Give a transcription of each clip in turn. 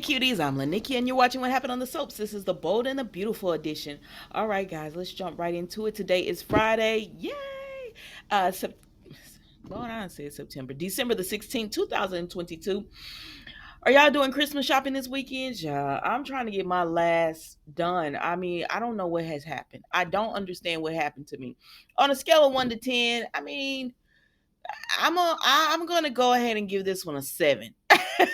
cuties, I'm Lanikia, and you're watching What Happened on the Soaps. This is the Bold and the Beautiful edition. All right, guys, let's jump right into it. Today is Friday. Yay! Sep- Lord, I said September. December the 16th, 2022. Are y'all doing Christmas shopping this weekend? Yeah, I'm trying to get my last done. I mean, I don't know what has happened. I don't understand what happened to me. On a scale of 1 to 10, I mean, I'm gonna go ahead and give this one a 7.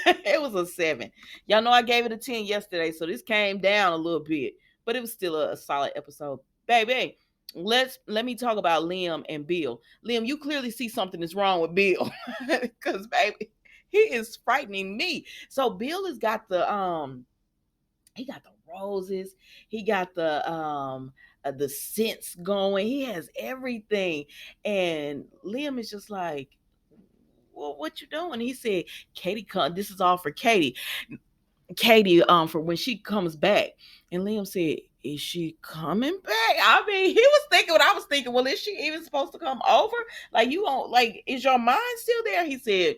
It was a 7. Y'all know I gave it a 10 yesterday, so this came down a little bit, but it was still a solid episode. Baby, let me talk about Liam and Bill. Liam, you clearly see something is wrong with Bill. Cause baby, he is frightening me. So Bill has got he got the roses, he got the scents going, he has everything. And Liam is just like, well, what you doing? He said, Katie come, this is all for Katie, for when she comes back. And Liam said, is she coming back? I mean, he was thinking what I was thinking. Well, is she even supposed to come over? Like, you won't, like, is your mind still there? He said,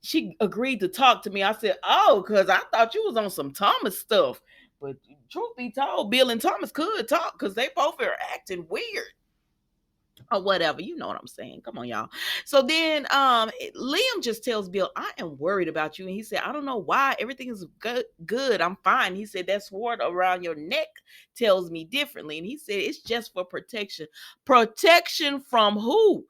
she agreed to talk to me. I said, oh, because I thought you was on some Thomas stuff. But truth be told, Bill and Thomas could talk because they both are acting weird or whatever. You know what I'm saying? Come on, y'all. So then Liam just tells Bill, I am worried about you. And he said, I don't know why. Everything is good. I'm fine. He said, that sword around your neck tells me differently. And he said, it's just for protection. Protection from who?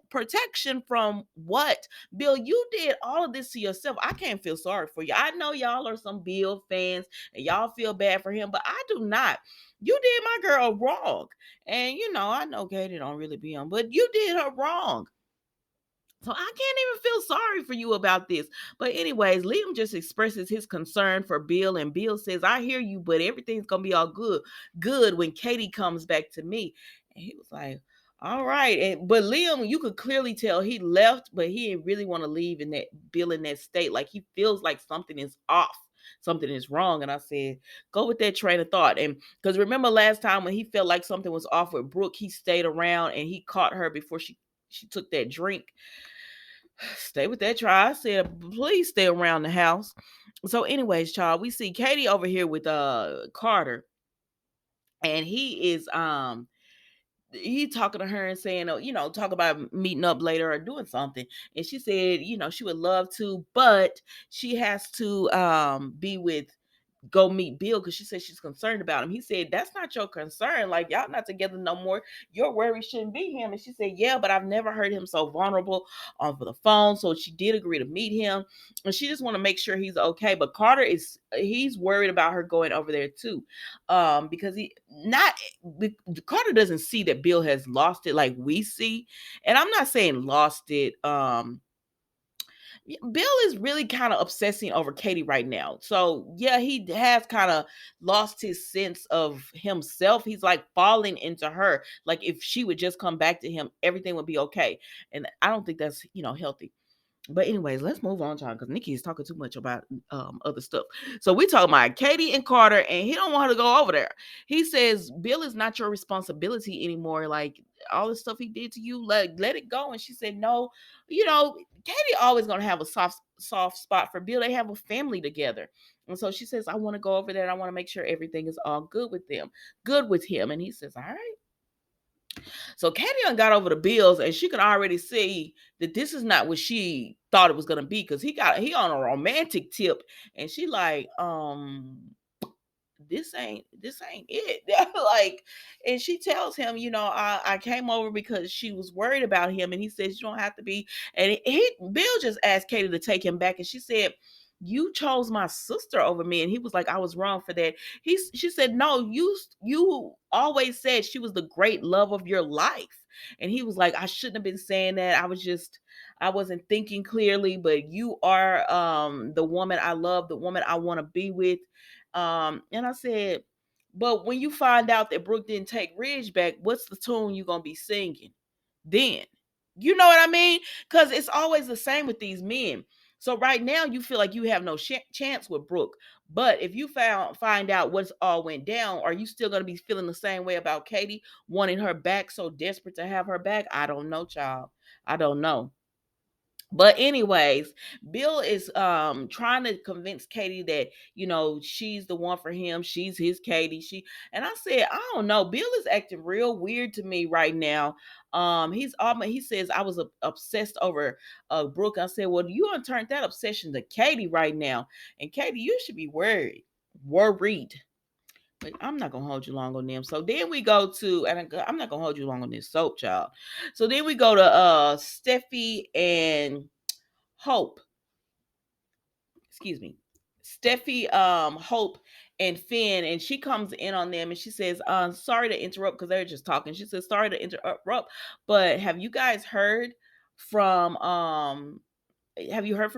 Protection from what? Bill, you did all of this to yourself. I can't feel sorry for you. I know y'all are some Bill fans and y'all feel bad for him, but I do not. You did my girl wrong. And I know Katie don't really be on, but you did her wrong. So I can't even feel sorry for you about this. But anyways, Liam just expresses his concern for Bill, and Bill says, I hear you, but everything's gonna be all good when Katie comes back to me. And he was like, all right. But Liam, you could clearly tell he left, but he didn't really want to leave in that Bill in that state. Like he feels like something is off. Something is wrong. And I said, go with that train of thought. And because remember last time when he felt like something was off with Brooke, he stayed around and he caught her before she took that drink. Stay with that try. I said, please stay around the house. So, anyways, child, we see Katie over here with Carter, and he talking to her and saying, oh, talk about meeting up later or doing something. And she said, she would love to, but she has to be with go meet Bill because she said she's concerned about him. He said, that's not your concern. Like, y'all not together no more. Your worry shouldn't be him. And she said, yeah, but I've never heard him so vulnerable over the phone. So she did agree to meet him. And she just want to make sure he's okay. But he's worried about her going over there too. Because Carter doesn't see that Bill has lost it like we see. And I'm not saying lost it. Bill is really kind of obsessing over Katie right now. So, yeah, he has kind of lost his sense of himself. He's like falling into her. Like if she would just come back to him, everything would be okay. And I don't think that's, healthy. But anyways, let's move on, John, because Nikki is talking too much about other stuff. So we talking about Katie and Carter, and he don't want her to go over there. He says Bill is not your responsibility anymore. Like all the stuff he did to you, let it go. And she said, no, Katie always gonna have a soft spot for Bill. They have a family together. And so she says, I want to go over there and I want to make sure everything is all good with them, good with him. And he says, all right. So Katie got over the bills, and she could already see that this is not what she thought it was gonna be because he on a romantic tip, and she like, this ain't it. Like, and she tells him, I came over because she was worried about him, and he says you don't have to be. And Bill just asked Katie to take him back, and she said, you chose my sister over me. And he was like, I was wrong for that. She said, no, you always said she was the great love of your life. And he was like, I shouldn't have been saying that. I wasn't thinking clearly, but you are the woman I love, the woman I want to be with. And I said, but when you find out that Brooke didn't take Ridge back, what's the tune you gonna be singing then? You know what I mean? Because it's always the same with these men. So right now you feel like you have no chance with Brooke. But if you find out what's all went down, are you still gonna be feeling the same way about Katie, wanting her back, so desperate to have her back? I don't know, child. I don't know. But anyways, Bill is trying to convince Katie that, she's the one for him. She's his Katie. And I said, I don't know. Bill is acting real weird to me right now. He says I was obsessed over Brooke. I said, well, you unturned that obsession to Katie right now. And Katie, you should be worried. But I'm not gonna hold you long on them. So then we go to, and I'm not gonna hold you long on this soap, child. So then we go to Steffi and Hope. Excuse me. Steffi, Hope, and Finn, and she comes in on them and she says, sorry to interrupt because they're just talking. She says, sorry to interrupt, but have you heard from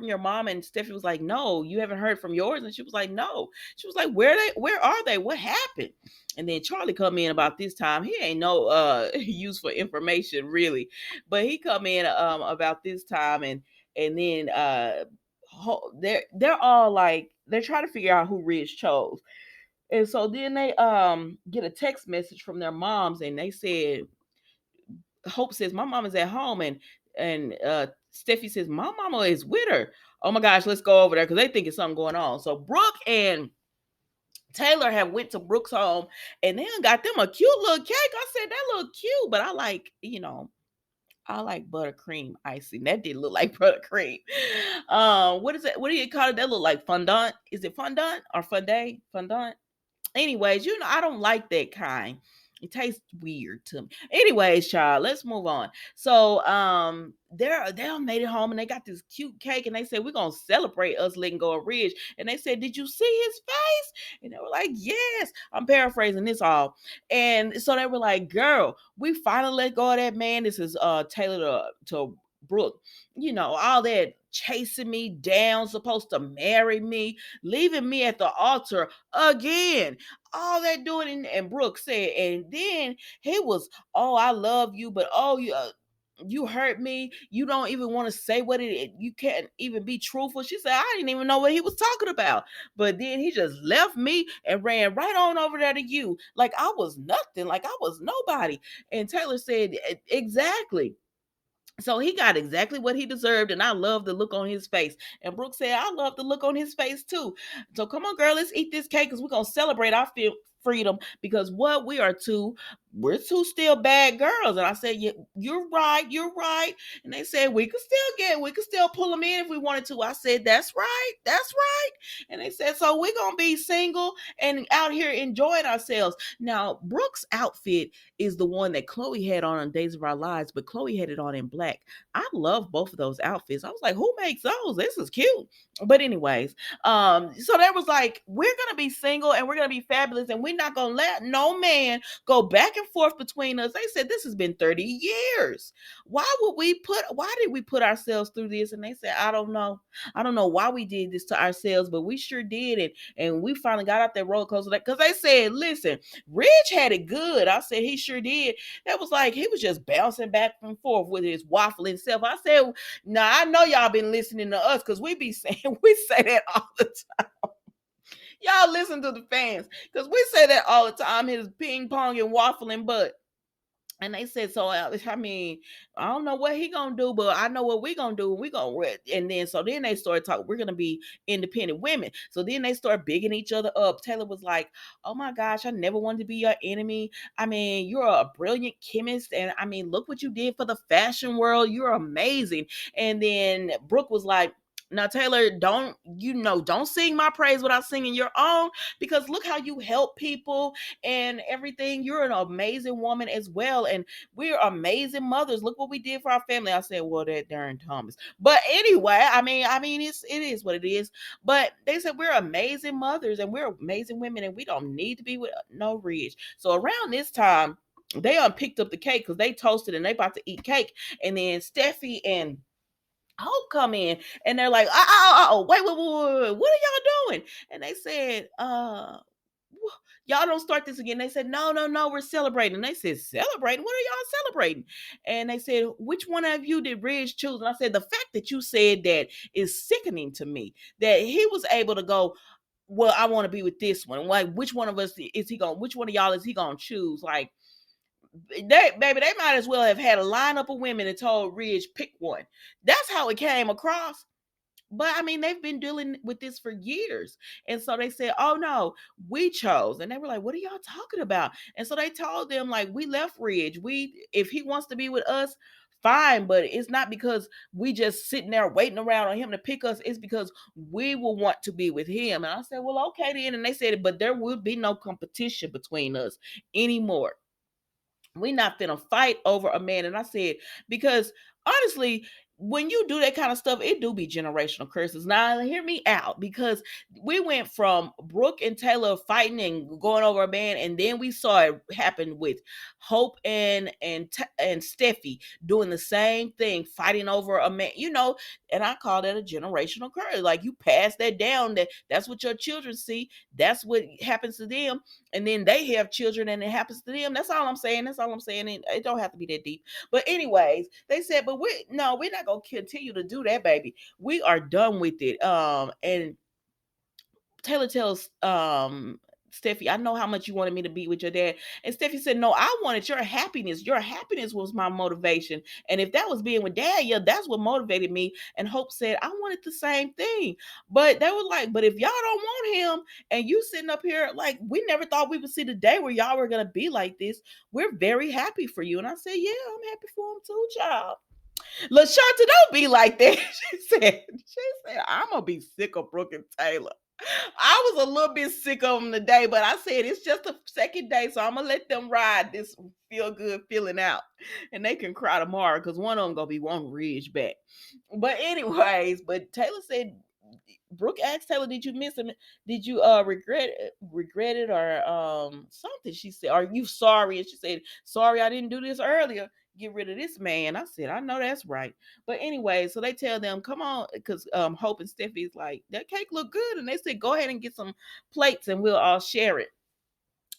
your mom? And Stephanie was like, no, you haven't heard from yours. And she was like, no. She was like, where are they? What happened? And then Charlie come in about this time. He ain't no useful information really, but he come in about this time, and then they're all like, they're trying to figure out who Ridge chose. And so then they get a text message from their moms, and they said, Hope says, my mom is at home, and Steffi says, my mama is with her. Oh my gosh, let's go over there because they think it's something going on. So Brooke and Taylor have went to Brooke's home, and then got them a cute little cake. I said that look cute, but I like buttercream icing. That did look like buttercream. What is it? What do you call it? That look like fondant. Is it fondant or fondant? Fondant. Anyways, I don't like that kind. It tastes weird to me. Anyways, child, let's move on. So, they made it home and they got this cute cake, and they said, we're gonna celebrate us letting go of Ridge. And they said, did you see his face? And they were like, yes. I'm paraphrasing this all. And so they were like, girl, we finally let go of that man. This is Taylor to Brooke. All that chasing me down, supposed to marry me, leaving me at the altar again. All that doing, and Brooke said, and then he was, oh, I love you, but oh, you hurt me. You don't even want to say what it. You can't even be truthful. She said, I didn't even know what he was talking about. But then he just left me and ran right on over there to you, like I was nothing, like I was nobody. And Taylor said, exactly. So he got exactly what he deserved, and I love the look on his face. And Brooke said, I love the look on his face too. So come on, girl, let's eat this cake because we're gonna celebrate our freedom. Because what we're two still bad girls. And I said, yeah, you're right. And they said we could still pull them in if we wanted to. I said, that's right. And they said, so we're gonna be single and out here enjoying ourselves. Now, Brooke's outfit is the one that Chloe had on Days of Our Lives, but Chloe had it on in black. I love both of those outfits. I was like, who makes those? This is cute. But anyways, so there was like, we're gonna be single and we're gonna be fabulous, and we're not gonna let no man go back and forth between us. They said this has been 30 years. Why did we put ourselves through this? And they said, I don't know. I don't know why we did this to ourselves, but we sure did it. And we finally got out that roller coaster because they said, listen, Ridge had it good. I said, he sure did. That was like, he was just bouncing back and forth with his waffling self. I said, now I know y'all been listening to us because we be saying, we say that all the time. Y'all listen to the fans because we say that all the time, his ping pong and waffling butt. And they said, so I mean, I don't know what he gonna do, but I know what we gonna do. We gonna and then so then they started talking. We're gonna be independent women. So then they start bigging each other up. Taylor was like, "Oh my gosh, I never wanted to be your enemy. I mean, you're a brilliant chemist, and I mean, look what you did for the fashion world. You're amazing." And then Brooke was like, now Taylor, don't sing my praise without singing your own, because look how you help people and everything. You're an amazing woman as well, and we're amazing mothers. Look what we did for our family. I said, well, that darn Thomas. But anyway, I mean, it is what it is. But they said we're amazing mothers and we're amazing women, and we don't need to be with no Ridge. So around this time, they picked up the cake because they toasted and they about to eat cake, and then Steffi and Hope come in and they're like, wait, what are y'all doing? And they said, y'all don't start this again. They said, no, we're celebrating. They said, celebrating? What are y'all celebrating? And they said, which one of you did Ridge choose? And I said, the fact that you said that is sickening to me, that he was able to go, well, I want to be with this one. Like, which one of us is he going, which one of y'all is he going to choose? Like, They might as well have had a lineup of women and told Ridge pick one. That's how it came across. But I mean, they've been dealing with this for years. And so they said, oh no, we chose. And they were like, what are y'all talking about? And so they told them, like, we left Ridge. If he wants to be with us, fine. But it's not because we just sitting there waiting around on him to pick us. It's because we will want to be with him. And I said, well, okay then. And they said, but there will be no competition between us anymore. We not finna fight over a man. And I said, because honestly, when you do that kind of stuff, it do be generational curses. Now, hear me out, because we went from Brooke and Taylor fighting and going over a man, and then we saw it happen with Hope and Steffi doing the same thing, fighting over a man. And I call that a generational curse. Like, you pass that down. That's what your children see. That's what happens to them, and then they have children and it happens to them. That's all I'm saying. That's all I'm saying. It don't have to be that deep. But anyways, they said, but we're not gonna continue to do that, baby. We are done with it. And Taylor tells Steffi, I know how much you wanted me to be with your dad. And Steffi said, no, I wanted your happiness. Your happiness was my motivation. And if that was being with dad, yeah, that's what motivated me. And Hope said, I wanted the same thing. But they were like, but if y'all don't want him and you sitting up here, like, we never thought we would see the day where y'all were going to be like this. We're very happy for you. And I said, yeah, I'm happy for him too, child. LaShanta, don't be like that. She said, I'm gonna be sick of Brooke and Taylor. I was a little bit sick of them today, but I said it's just a second day, so I'm gonna let them ride this feel good feeling out, and they can cry tomorrow because one of them gonna be one Ridge back. But anyways, but Taylor said, Brooke asked Taylor, "Did you miss him? Did you regret it or something?" She said, "Are you sorry?" And she said, "Sorry, I didn't do this earlier. Get rid of this man." I said, "I know that's right." But anyway, so they tell them, "Come on," because Hope and Steffi's like, "That cake look good," and they said, "Go ahead and get some plates and we'll all share it."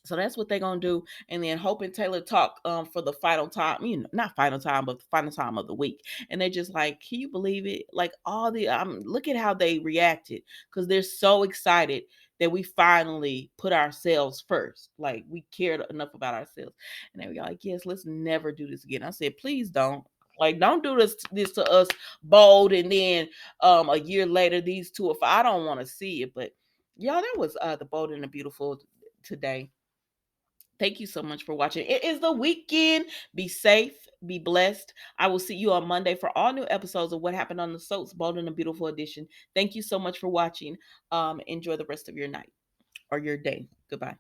So that's what they're gonna do. And then Hope and Taylor talk for the final time, not final time, but the final time of the week. And they're just like, can you believe it? Like, all the look at how they reacted, because they're so excited that we finally put ourselves first. Like, we cared enough about ourselves. And they were like, yes, let's never do this again. I said, please don't. Like, don't do this to us, Bold, and then a year later these two, if I don't want to see it. But y'all, that was the Bold and the Beautiful today. Thank you so much for watching. It is the weekend. Be safe, be blessed. I will see you on Monday for all new episodes of What Happened on the Soaps, Bold and the Beautiful Edition. Thank you so much for watching. Enjoy the rest of your night or your day. Goodbye.